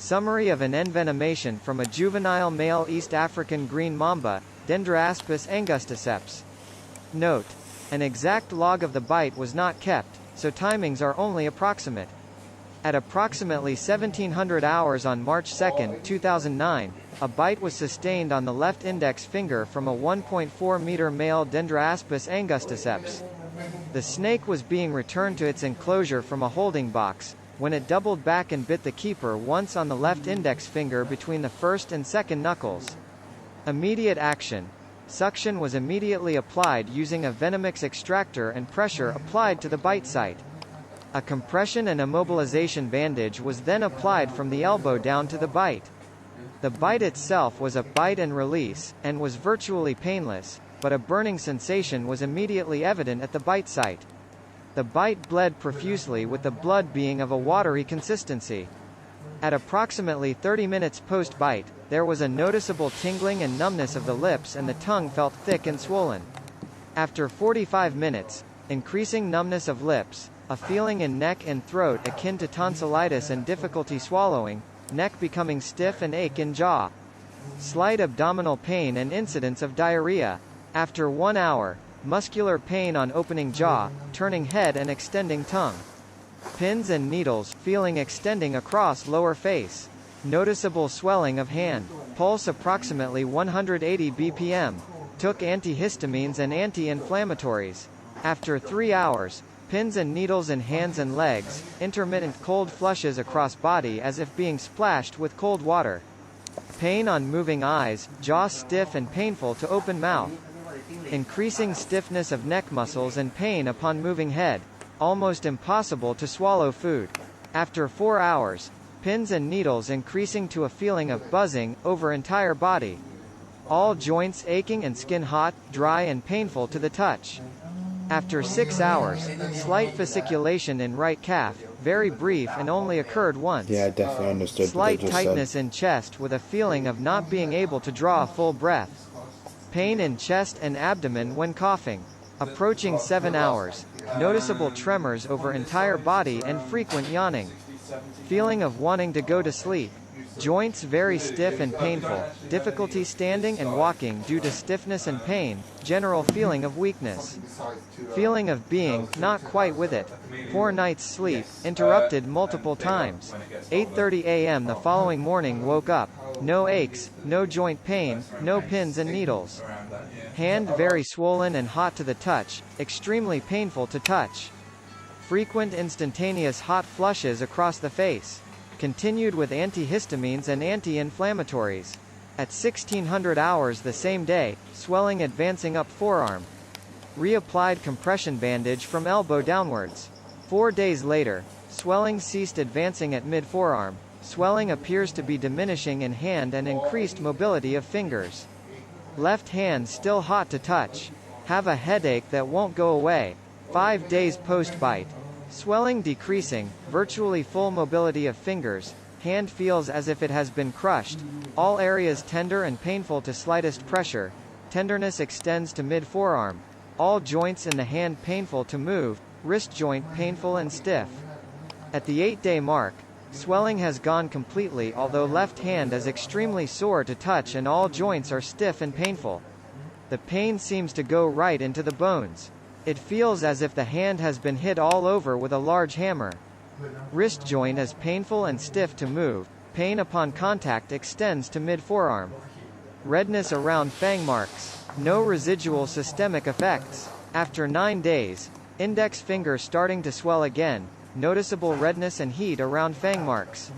Summary of an envenomation from a juvenile male East African green mamba, Dendroaspis angusticeps. Note: an exact log of the bite was not kept, so timings are only approximate. At approximately 1700 hours on March 2, 2009, a bite was sustained on the left index finger from a 1.4-meter male Dendroaspis angusticeps. The snake was being returned to its enclosure from a holding box, when it doubled back and bit the keeper once on the left index finger between the first and second knuckles. Immediate action. Suction was immediately applied using a Venomix extractor and pressure applied to the bite site. A compression and immobilization bandage was then applied from the elbow down to the bite. The bite itself was a bite and release, and was virtually painless, but a burning sensation was immediately evident at the bite site. The bite bled profusely, with the blood being of a watery consistency. At approximately 30 minutes post-bite, there was a noticeable tingling and numbness of the lips, and the tongue felt thick and swollen. After 45 minutes, increasing numbness of lips, a feeling in neck and throat akin to tonsillitis and difficulty swallowing, neck becoming stiff and ache in jaw. Slight abdominal pain and incidence of diarrhea. After 1 hour, muscular pain on opening jaw, turning head and extending tongue. Pins and needles, feeling extending across lower face. Noticeable swelling of hand. Pulse approximately 180 bpm. Took antihistamines and anti-inflammatories. After 3 hours, pins and needles in hands and legs, intermittent cold flushes across body as if being splashed with cold water. Pain on moving eyes, jaw stiff and painful to open mouth. Increasing stiffness of neck muscles and pain upon moving head. Almost impossible to swallow food. After 4 hours, pins and needles increasing to a feeling of buzzing over entire body. All joints aching and skin hot, dry and painful to the touch. After 6 hours, slight fasciculation in right calf, very brief and only occurred once. Yeah, I definitely understood. Slight tightness in chest with a feeling of not being able to draw a full breath. Pain in chest and abdomen when coughing. Approaching 7 hours. Noticeable tremors over entire body and frequent yawning. Feeling of wanting to go to sleep. Joints very stiff and painful. Difficulty standing and walking due to stiffness and pain. General feeling of weakness. Feeling of being not quite with it. Poor night's sleep, interrupted multiple times. 8:30 a.m. the following morning woke up. No aches, no joint pain, no pins and needles. Hand very swollen and hot to the touch, extremely painful to touch. Frequent instantaneous hot flushes across the face. Continued with antihistamines and anti-inflammatories. At 1600 hours the same day, swelling advancing up forearm. Reapplied compression bandage from elbow downwards. 4 days later, swelling ceased advancing at mid-forearm. Swelling appears to be diminishing in hand and increased mobility of fingers. Left hand still hot to touch. Have a headache that won't go away. 5 days post-bite. Swelling decreasing, virtually full mobility of fingers. Hand feels as if it has been crushed. All areas tender and painful to slightest pressure. Tenderness extends to mid-forearm. All joints in the hand painful to move. Wrist joint painful and stiff. At the 8-day mark, swelling has gone completely, although left hand is extremely sore to touch and all joints are stiff and painful. The pain seems to go right into the bones. It feels as if the hand has been hit all over with a large hammer. Wrist joint is painful and stiff to move. Pain upon contact extends to mid-forearm. Redness around fang marks. No residual systemic effects. After 9 days, index finger starting to swell again. Noticeable redness and heat around fang marks.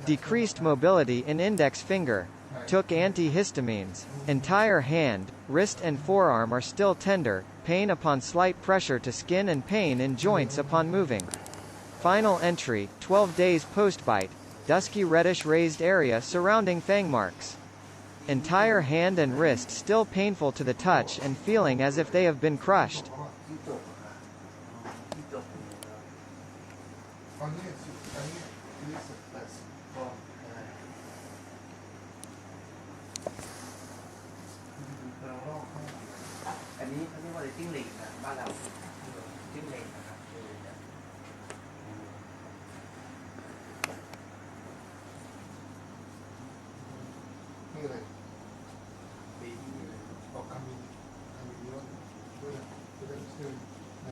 Decreased mobility in index finger. Took antihistamines. Entire hand, wrist and forearm are still tender. Pain upon slight pressure to skin and pain in joints upon moving. Final entry, 12 days post-bite. Dusky reddish raised area surrounding fang marks. Entire hand and wrist still painful to the touch and feeling as if they have been crushed. อะไรปีนี่เลยออกคำนี้คำนี้เยอะด้วยนะด้วย